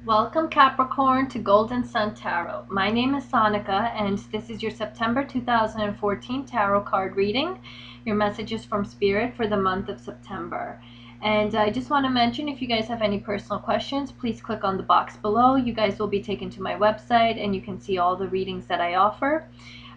Welcome Capricorn to Golden Sun Tarot. My name is Sonica and this is your September 2014 tarot card reading. Your messages from Spirit for the month of September. And I just want to mention, if you guys have any personal questions, please click on the box below. You guys will be taken to my website and you can see all the readings that I offer.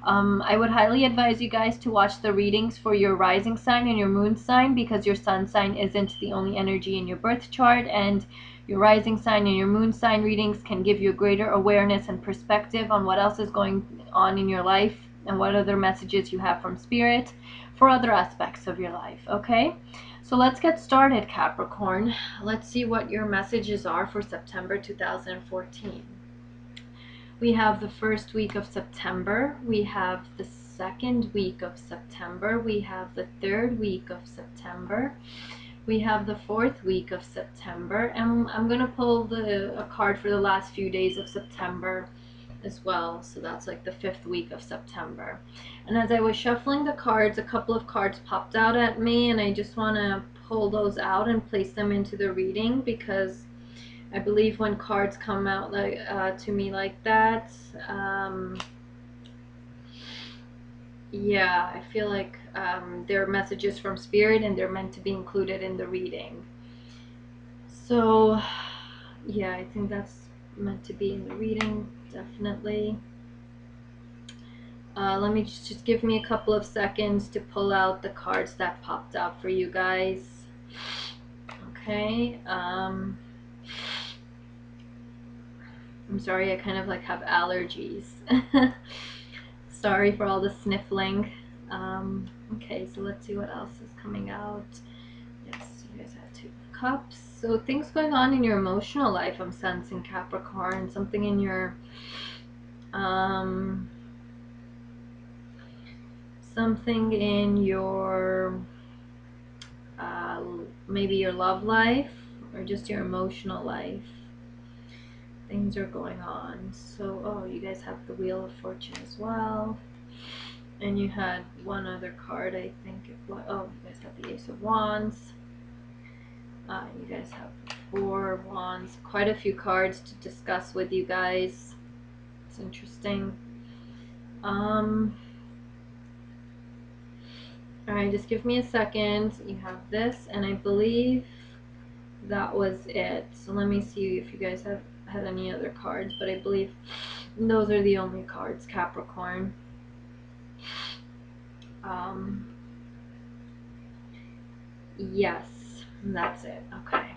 I would highly advise you guys to watch the readings for your rising sign and your moon sign, because your sun sign isn't the only energy in your birth chart, and your rising sign and your moon sign readings can give you a greater awareness and perspective on what else is going on in your life and what other messages you have from Spirit for other aspects of your life. Okay, so let's get started, Capricorn. Let's see what your messages are for September 2014. We have the first week of September, we have the second week of September, we have the third week of September, we have the fourth week of September, and I'm going to pull a card for the last few days of September as well. So that's like the fifth week of September. And as I was shuffling the cards, a couple of cards popped out at me, and I just want to pull those out and place them into the reading, because I believe when cards come out like to me like that, yeah, I feel like they're messages from Spirit and they're meant to be included in the reading. So yeah, I think that's meant to be in the reading, definitely. Let me just give me a couple of seconds to pull out the cards that popped out for you guys. Okay. I'm sorry, I kind of like have allergies. Sorry for all the sniffling. Okay, so let's see what else is coming out. Yes, you guys have Two of Cups. So things going on in your emotional life, I'm sensing, Capricorn. Something in your maybe your love life or just your emotional life. Things are going on. So, oh, you guys have the Wheel of Fortune as well. And you had one other card, I think. Oh, you guys have the Ace of Wands. You guys have the Four of Wands. Quite a few cards to discuss with you guys. It's interesting. Alright, just give me a second. You have this, and I believe that was it. So let me see if you guys have had any other cards, but I believe those are the only cards, Capricorn. Yes, that's it. Okay.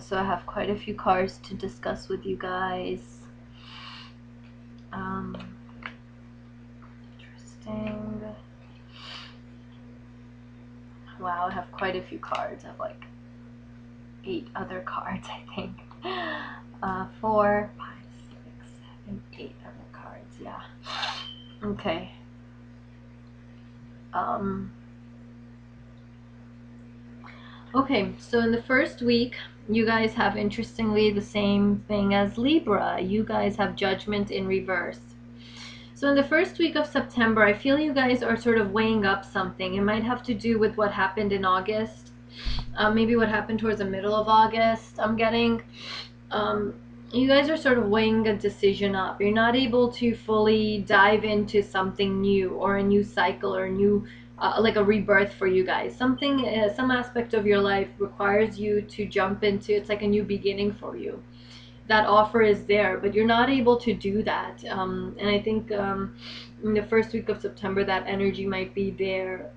So I have quite a few cards to discuss with you guys. Interesting. Wow, I have quite a few cards. I have like 8 other cards, I think. 4, 5, 6, 7, 8 other cards. Yeah. Okay. Okay, so in the first week, you guys have, interestingly, the same thing as Libra. You guys have Judgment in reverse. So in the first week of September, I feel you guys are sort of weighing up something. It might have to do with what happened in August. Maybe what happened towards the middle of August, I'm getting. You guys are sort of weighing a decision up. You're not able to fully dive into something new, or a new cycle, or a new like a rebirth for you guys. Something, some aspect of your life requires you to jump into. It's like a new beginning for you. That offer is there, but you're not able to do that. And I think in the first week of September, that energy might be there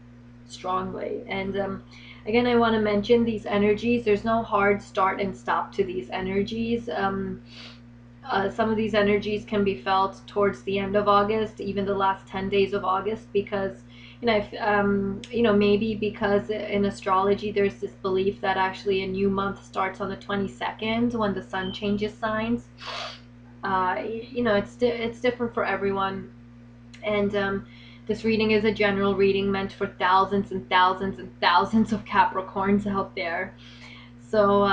strongly. And again, I want to mention these energies. There's no hard start and stop to these energies. Some of these energies can be felt towards the end of August, even the last 10 days of August, because maybe because in astrology there's this belief that actually a new month starts on the 22nd when the sun changes signs. It's different for everyone, and this reading is a general reading meant for thousands and thousands and thousands of Capricorns out there. So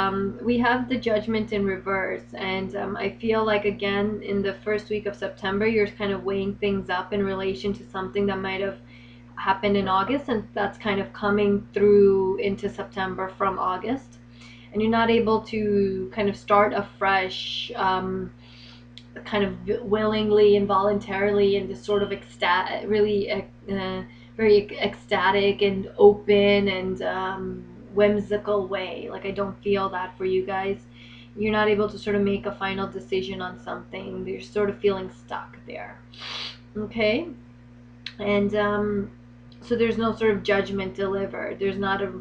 we have the Judgment in reverse, and I feel like, again, in the first week of September, you're kind of weighing things up in relation to something that might have happened in August, and that's kind of coming through into September from August. and you're not able to kind of start afresh, kind of willingly and voluntarily, in this sort of really very ecstatic and open and whimsical way. Like, I don't feel that for you guys. You're not able to sort of make a final decision on something. You're sort of feeling stuck there. Okay? And so there's no sort of judgment delivered. There's not a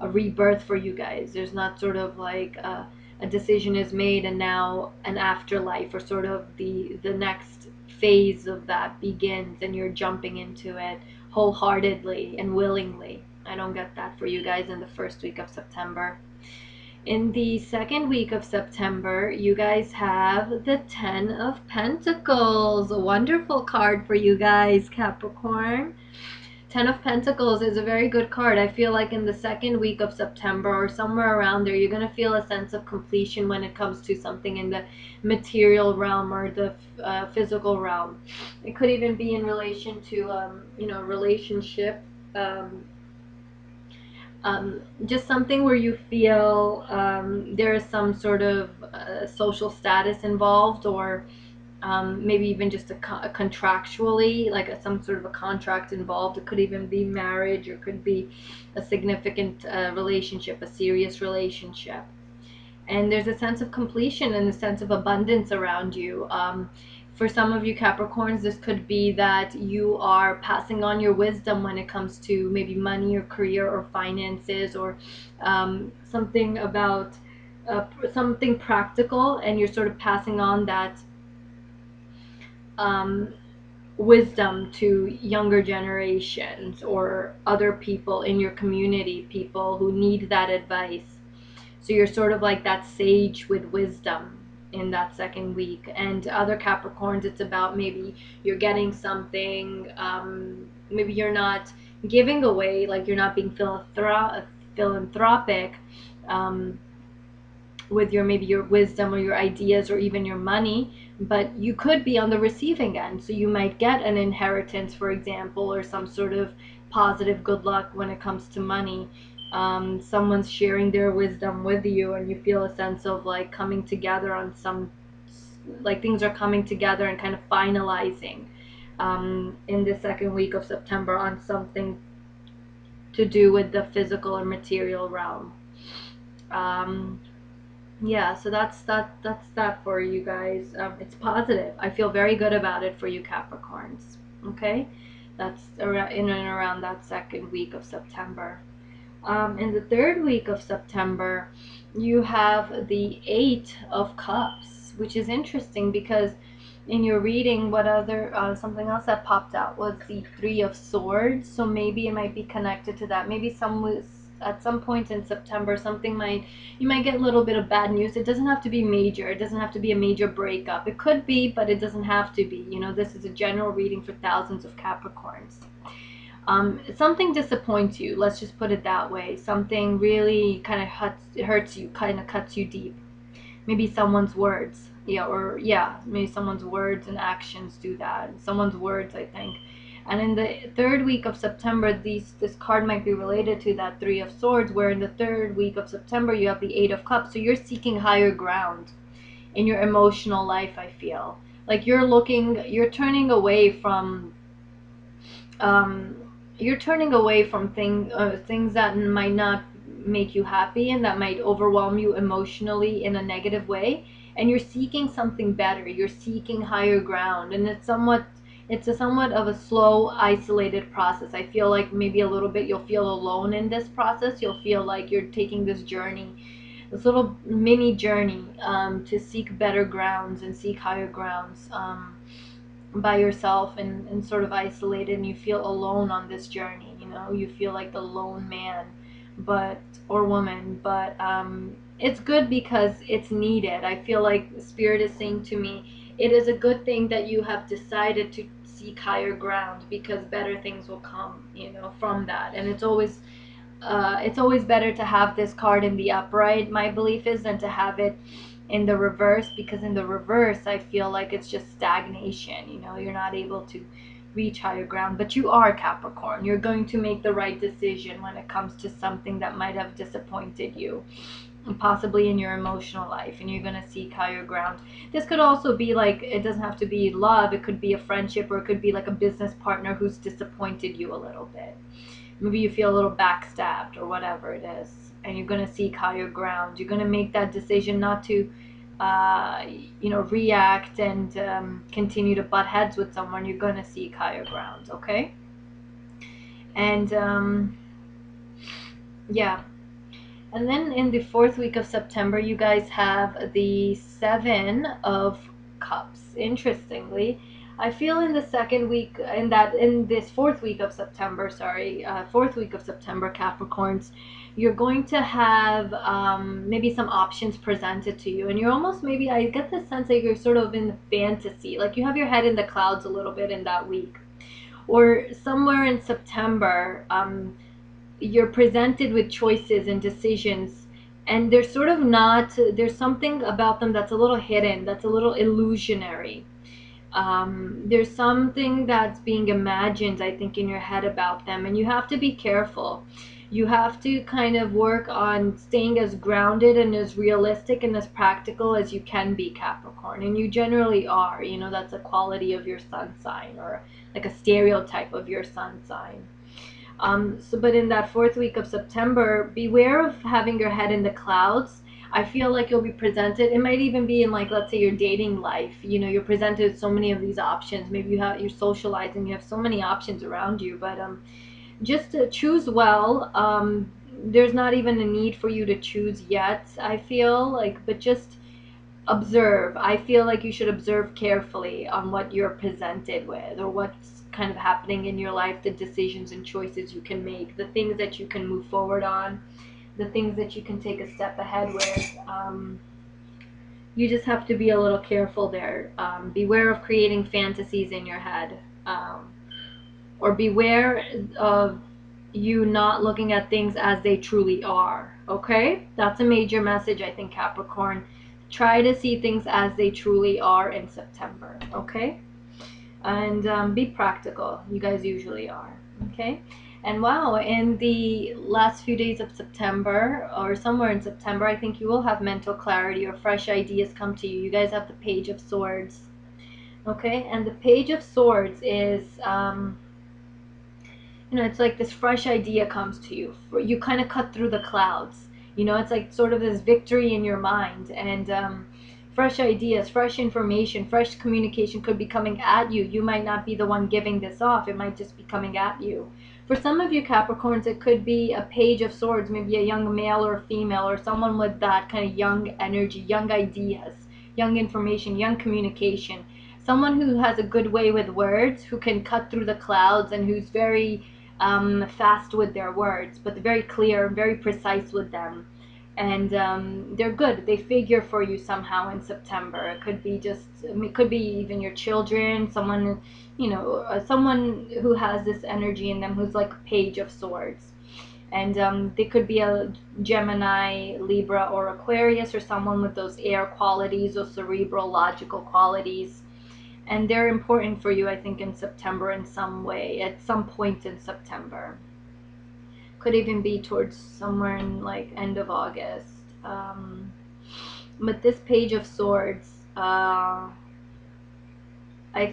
rebirth for you guys. There's not sort of like a decision is made and now an afterlife, or sort of the next phase of that begins and you're jumping into it wholeheartedly and willingly. I don't get that for you guys in the first week of September. In the second week of September, you guys have the Ten of Pentacles. A wonderful card for you guys, Capricorn. Ten of Pentacles is a very good card. I feel like in the second week of September, or somewhere around there, you're going to feel a sense of completion when it comes to something in the material realm or the physical realm. It could even be in relation to, relationship. Just something where you feel there is some sort of social status involved, or maybe even just contractually, like some sort of a contract involved. It could even be marriage, or could be a significant relationship, a serious relationship. And there's a sense of completion and a sense of abundance around you. For some of you Capricorns, this could be that you are passing on your wisdom when it comes to maybe money or career or finances, or something about something practical, and you're sort of passing on that wisdom to younger generations or other people in your community, people who need that advice. So you're sort of like that sage with wisdom in that second week. And other Capricorns, it's about maybe you're getting something, maybe you're not giving away, like you're not being philanthropic with maybe your wisdom or your ideas or even your money, but you could be on the receiving end. So you might get an inheritance, for example, or some sort of positive good luck when it comes to money. Someone's sharing their wisdom with you, and you feel a sense of like coming together on some, like things are coming together and kind of finalizing in the second week of September on something to do with the physical or material realm. Yeah, so that's that for you guys. It's positive. I feel very good about it for you Capricorns. Okay, that's in and around that second week of September. In the third week of September, you have the Eight of Cups, which is interesting because in your reading, what other something else that popped out was the Three of Swords. So maybe it might be connected to that. Maybe at some point in September, you might get a little bit of bad news. It doesn't have to be major. It doesn't have to be a major breakup. It could be, but it doesn't have to be. This is a general reading for thousands of Capricorns. Something disappoints you, let's just put it that way. Something really kind of hurts you, kind of cuts you deep. Maybe someone's words, maybe someone's words and actions do that. Someone's words, I think. And in the third week of September, this card might be related to that Three of Swords, where in the third week of September you have the Eight of Cups. So you're seeking higher ground in your emotional life. I feel like you're turning away from things that might not make you happy and that might overwhelm you emotionally in a negative way, and you're seeking something better. You're seeking higher ground, and it's a somewhat of a slow, isolated process. I feel like maybe a little bit you'll feel alone in this process. You'll feel like you're taking this journey, this little mini journey, to seek better grounds and seek higher grounds, by yourself, and sort of isolated, and you feel alone on this journey. You feel like the lone man, or woman, but it's good because it's needed. I feel like the Spirit is saying to me, it is a good thing that you have decided to seek higher ground, because better things will come from that. And it's always better to have this card in the upright, my belief is, than to have it in the reverse, because in the reverse I feel like it's just stagnation. You're not able to reach higher ground. But you are, Capricorn. You're going to make the right decision when it comes to something that might have disappointed you. and possibly in your emotional life, and you're going to seek higher ground. This could also be like, it doesn't have to be love, it could be a friendship, or it could be like a business partner who's disappointed you a little bit. Maybe you feel a little backstabbed or whatever it is, and you're going to seek higher ground. You're going to make that decision not to react and continue to butt heads with someone. You're going to seek higher ground, okay? And yeah. And then in the 4th week of September, you guys have the 7 of Cups. Interestingly, I feel in the second week, in this 4th week of September, 4th week of September, Capricorns, you're going to have maybe some options presented to you, and you're almost, maybe I get the sense that you're sort of in fantasy, like you have your head in the clouds a little bit in that week, or somewhere in September. You're presented with choices and decisions, and they're sort of not, there's something about them that's a little hidden, that's a little illusionary. There's something that's being imagined, I think, in your head about them, and you have to be careful. You have to kind of work on staying as grounded and as realistic and as practical as you can be, Capricorn, and you generally are. That's a quality of your sun sign, or like a stereotype of your sun sign. But in that 4th week of September, beware of having your head in the clouds. I feel like you'll be presented, it might even be in, like, let's say your dating life, you're presented with so many of these options. Maybe you're socializing, you have so many options around you, but just to choose well. There's not even a need for you to choose yet, I feel like, but just observe. I feel like you should observe carefully on what you're presented with, or what's kind of happening in your life, the decisions and choices you can make, the things that you can move forward on, the things that you can take a step ahead with. You just have to be a little careful there. Beware of creating fantasies in your head, or beware of you not looking at things as they truly are. Okay, that's a major message, I think, Capricorn. Try to see things as they truly are in September, okay? And be practical. You guys usually are, okay? And wow, in the last few days of September, or somewhere in September, I think you will have mental clarity, or fresh ideas come to you. You guys have the Page of Swords, okay? And the Page of Swords is, it's like this fresh idea comes to you. You kind of cut through the clouds. It's like sort of this victory in your mind, and fresh ideas, fresh information, fresh communication could be coming at you. You might not be the one giving this off. It might just be coming at you. For some of you Capricorns, it could be a Page of Swords, maybe a young male or female, or someone with that kind of young energy, young ideas, young information, young communication. Someone who has a good way with words, who can cut through the clouds, and who's very fast with their words, but very clear, very precise with them. And they're good. They figure for you somehow in September. It could be it could be even your children, someone, someone who has this energy in them, who's like a Page of Swords. And they could be a Gemini, Libra, or Aquarius, or someone with those air qualities, those cerebral, logical qualities. And they're important for you, I think, in September in some way, at some point in September. Could even be towards somewhere in, like, end of August. But this Page of Swords, I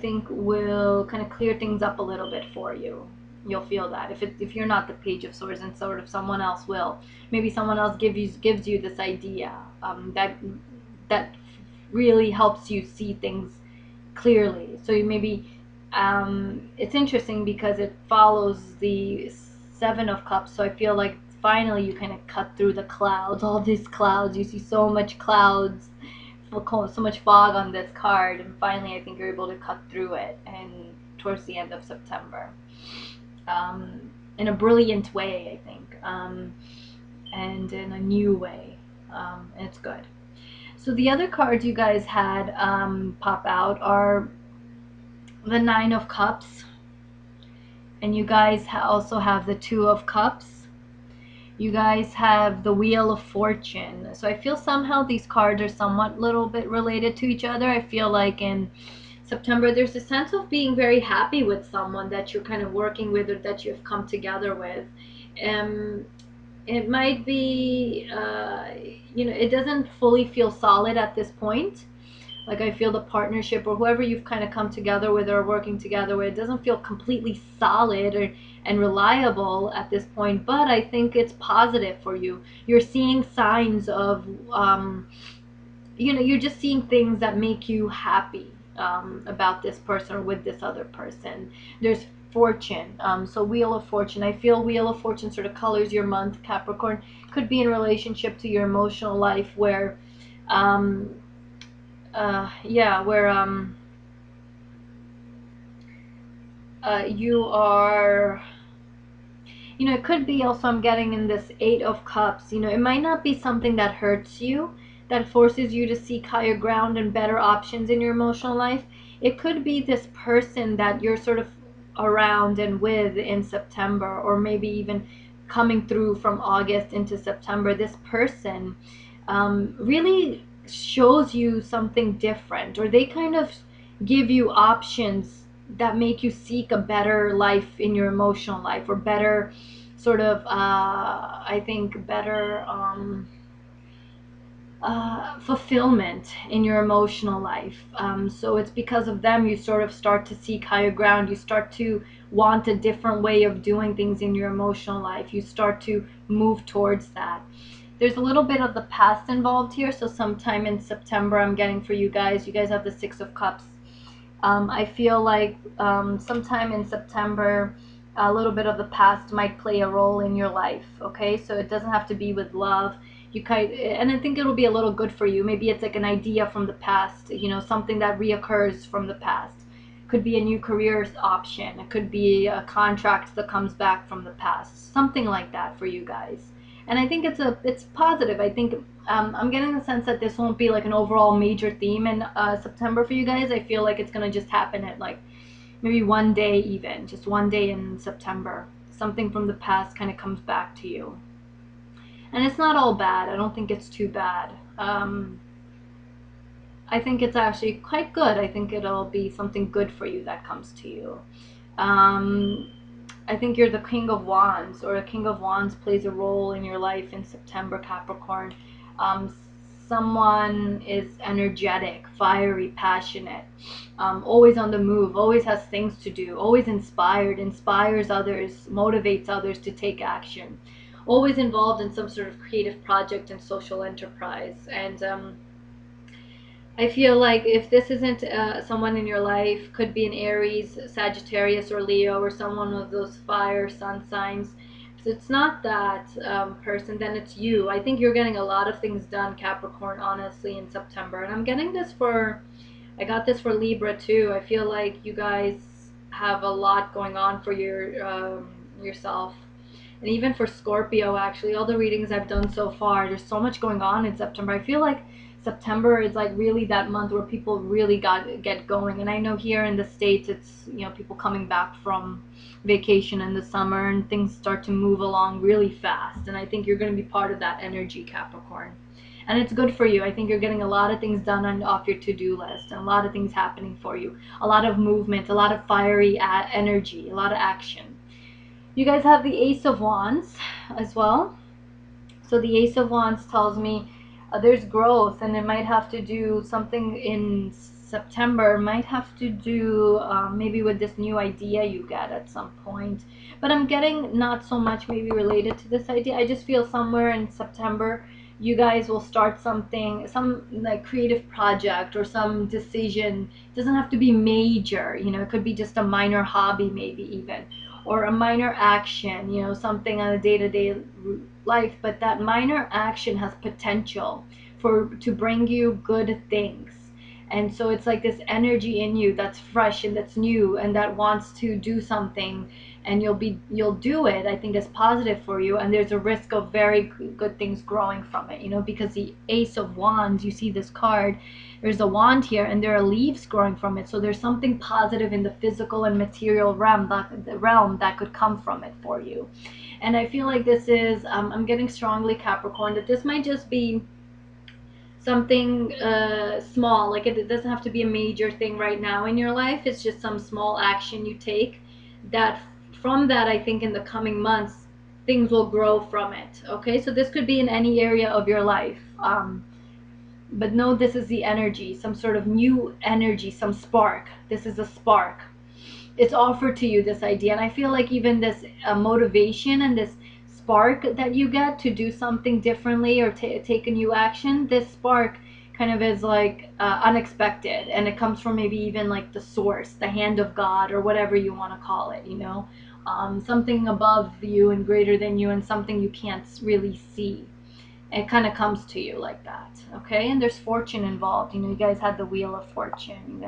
think, will kind of clear things up a little bit for you. You'll feel that if you're not the Page of Swords, and sort of someone else will. Maybe someone else gives you this idea that really helps you see things clearly. So you maybe, it's interesting because it follows the 7 of Cups. So I feel like finally you kind of cut through the clouds, all these clouds. You see so much clouds, so much fog on this card, and finally I think you're able to cut through it, and towards the end of September, in a brilliant way, I think, and in a new way, and it's good. So the other cards you guys had pop out are the 9 of Cups, and you guys also have the 2 of Cups. You guys have the Wheel of Fortune. So I feel somehow these cards are somewhat little bit related to each other. I feel like in September there's a sense of being very happy with someone that you're kind of working with, or that you've come together with. It might be it doesn't fully feel solid at this point. Like, I feel the partnership or whoever you've kind of come together with or working together with, it doesn't feel completely solid and reliable at this point, but I think it's positive for you. You're seeing signs of, you're just seeing things that make you happy, about this person or with this other person. There's fortune. So Wheel of Fortune. I feel Wheel of Fortune sort of colors your month, Capricorn. Could be in relationship to your emotional life where, um, yeah, where you are, it could be also, I'm getting in this Eight of Cups, it might not be something that hurts you, that forces you to seek higher ground and better options in your emotional life. It could be this person that you're sort of around and with in September, or maybe even coming through from August into September. This person really shows you something different, or they kind of give you options that make you seek a better life in your emotional life, or better sort of, I think, better fulfillment in your emotional life. So it's because of them you sort of start to seek higher ground. You start to want a different way of doing things in your emotional life. You start to move towards that. There's a little bit of the past involved here. So sometime in September, I'm getting for you guys. You guys have the Six of Cups. I feel like, sometime in September, a little bit of the past might play a role in your life. Okay, so it doesn't have to be with love. And I think it'll be a little good for you. Maybe it's like an idea from the past, something that reoccurs from the past. Could be a new career option. It could be a contract that comes back from the past. Something like that for you guys. And I think it's positive. I think, I'm getting the sense that this won't be like an overall major theme in September for you guys. I feel like it's gonna just happen at like maybe one day, even just one day in September. Something from the past kind of comes back to you, and it's not all bad. I don't think it's too bad. I think it's actually quite good. I think it'll be something good for you that comes to you. Um, I think you're the King of Wands, or a King of Wands plays a role in your life in September, Capricorn. Um, Someone is energetic, fiery, passionate, always on the move, always has things to do, always inspired, inspires others, motivates others to take action, always involved in some sort of creative project and social enterprise. And I feel like if this isn't someone in your life, could be an Aries, Sagittarius, or Leo, or someone of those fire sun signs. If it's not that person, then it's you. I think you're getting a lot of things done, Capricorn, honestly, in September. And I'm getting this for, I got this for Libra too. I feel like you guys have a lot going on for yourself. And even for Scorpio, actually, all the readings I've done so far, there's so much going on in September. I feel like September is like really that month where people really get going. And I know here in the States, it's, people coming back from vacation in the summer, and things start to move along really fast. And I think you're going to be part of that energy, Capricorn. And it's good for you. I think you're getting a lot of things done off your to-do list, and a lot of things happening for you. A lot of movement, a lot of fiery energy, a lot of action. You guys have the Ace of Wands as well. So the Ace of Wands tells me there's growth, and it might have to do something in September, might have to do maybe with this new idea you get at some point. But I'm getting not so much maybe related to this idea. I just feel somewhere in September you guys will start something, some like creative project or some decision. It doesn't have to be major, it could be just a minor hobby, maybe even, or a minor action, something on a day-to-day life, but that minor action has potential to bring you good things. And so it's like this energy in you that's fresh and that's new and that wants to do something, and you'll do it. I think it's positive for you, and there's a risk of very good things growing from it, because the Ace of Wands, you see this card, there's a wand here and there are leaves growing from it. So there's something positive in the physical and material realm that could come from it for you. And I feel like this is, I'm getting strongly, Capricorn, that this might just be something small. Like, it doesn't have to be a major thing right now in your life. It's just some small action you take that, from that, I think in the coming months things will grow from it. Okay, so this could be in any area of your life. But know this is the energy, some sort of new energy, some spark. This is a spark. It's offered to you, this idea. And I feel like even this motivation and this spark that you get to do something differently or take a new action, this spark kind of is like unexpected, and it comes from maybe even like the source, the hand of God, or whatever you want to call it, you know, something above you and greater than you, and something you can't really see. It kind of comes to you like that. Okay, and there's fortune involved. You know, you guys had the Wheel of Fortune.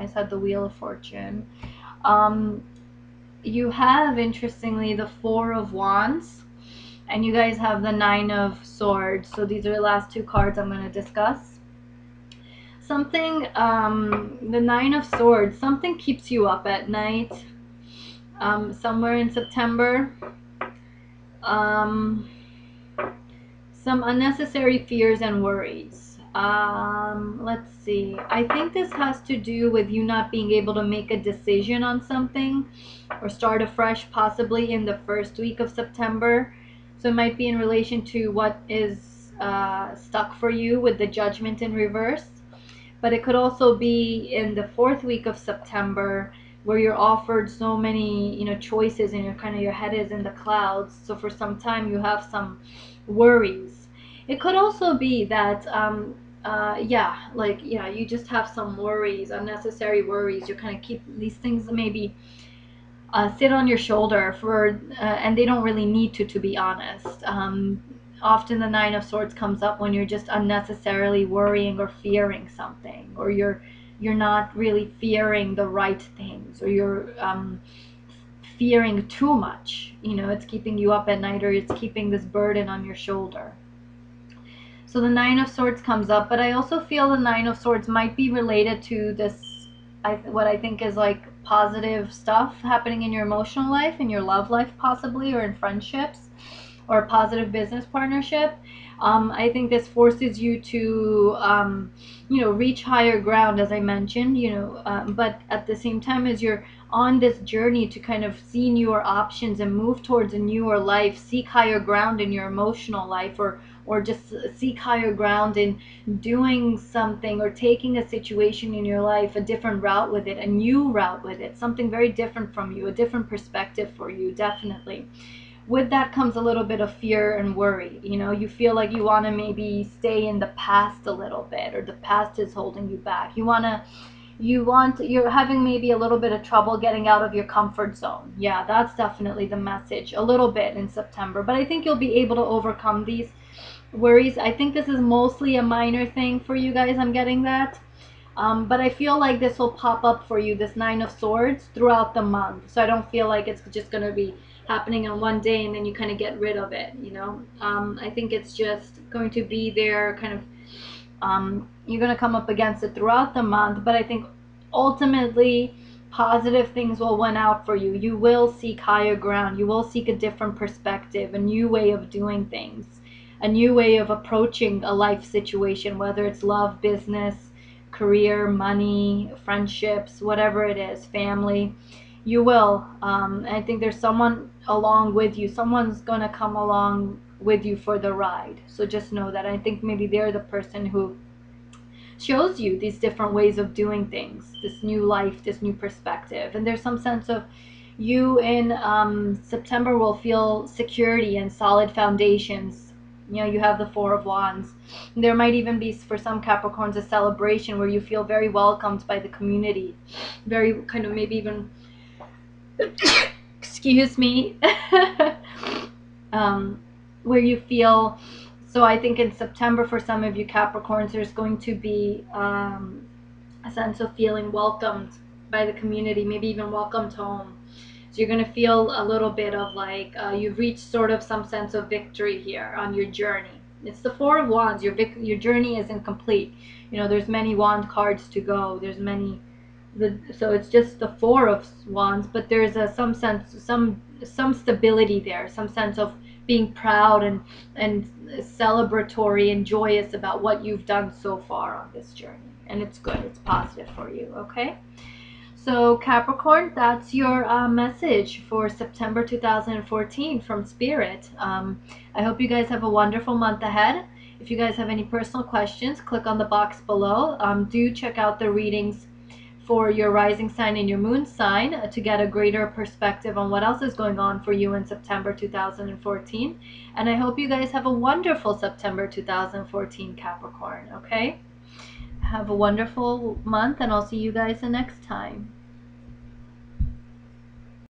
You have, interestingly, the Four of Wands, and you guys have the Nine of Swords. So these are the last two cards I'm going to discuss. Something, the Nine of Swords, something keeps you up at night, somewhere in September. Some unnecessary fears and worries. Let's see. I think this has to do with you not being able to make a decision on something or start afresh, possibly in the first week of September. So it might be in relation to what is stuck for you with the Judgment in reverse. But it could also be in the fourth week of September, where you're offered so many, you know, choices, and your head is in the clouds. So for some time you have some worries. It could also be that you just have some worries, unnecessary worries. You kind of keep these things maybe sit on your shoulder for and they don't really need to be honest. Often the Nine of Swords comes up when you're just unnecessarily worrying or fearing something, or you're not really fearing the right things, or you're fearing too much. You know, it's keeping you up at night, or it's keeping this burden on your shoulder. So the Nine of Swords comes up, but I also feel the Nine of Swords might be related to this, what I think is like positive stuff happening in your emotional life, in your love life possibly, or in friendships, or a positive business partnership. I think this forces you to, reach higher ground, as I mentioned, but at the same time, as you're on this journey to kind of see newer options and move towards a newer life, seek higher ground in your emotional life, or just seek higher ground in doing something, or taking a situation in your life a different route with it, a new route with it, something very different from you, a different perspective for you, definitely. With that comes a little bit of fear and worry. You know, you feel like you want to maybe stay in the past a little bit, or the past is holding you back. You're having maybe a little bit of trouble getting out of your comfort zone. Yeah, that's definitely the message, a little bit in September, but I think you'll be able to overcome these worries. I think this is mostly a minor thing for you guys, I'm getting that. But I feel like this will pop up for you, this Nine of Swords, throughout the month. So I don't feel like it's just going to be happening on one day and then you kind of get rid of it, you know. I think it's just going to be there, kind of, you're going to come up against it throughout the month. But I think ultimately positive things will win out for you. You will seek higher ground. You will seek a different perspective, a new way of doing things, a new way of approaching a life situation, whether it's love, business, career, money, friendships, whatever it is, family. You will. I think there's someone along with you. Someone's going to come along with you for the ride. So just know that. I think maybe they're the person who shows you these different ways of doing things, this new life, this new perspective. And there's some sense of you in September will feel security and solid foundations. You know, you have the Four of Wands. There might even be, for some Capricorns, a celebration where you feel very welcomed by the community. Very kind of maybe even, excuse me, where you feel, so I think in September for some of you Capricorns, there's going to be a sense of feeling welcomed by the community, maybe even welcomed home. So you're going to feel a little bit of like you've reached sort of some sense of victory here on your journey. It's the Four of Wands. Your journey isn't complete. You know, there's many wand cards to go. There's many, so it's just the Four of Wands, but there's some sense, some stability there, some sense of being proud and celebratory and joyous about what you've done so far on this journey. And it's good. It's positive for you. Okay. So Capricorn, that's your message for September 2014 from Spirit. I hope you guys have a wonderful month ahead. If you guys have any personal questions, click on the box below. Do check out the readings for your rising sign and your moon sign to get a greater perspective on what else is going on for you in September 2014. And I hope you guys have a wonderful September 2014, Capricorn, okay? Have a wonderful month, and I'll see you guys the next time.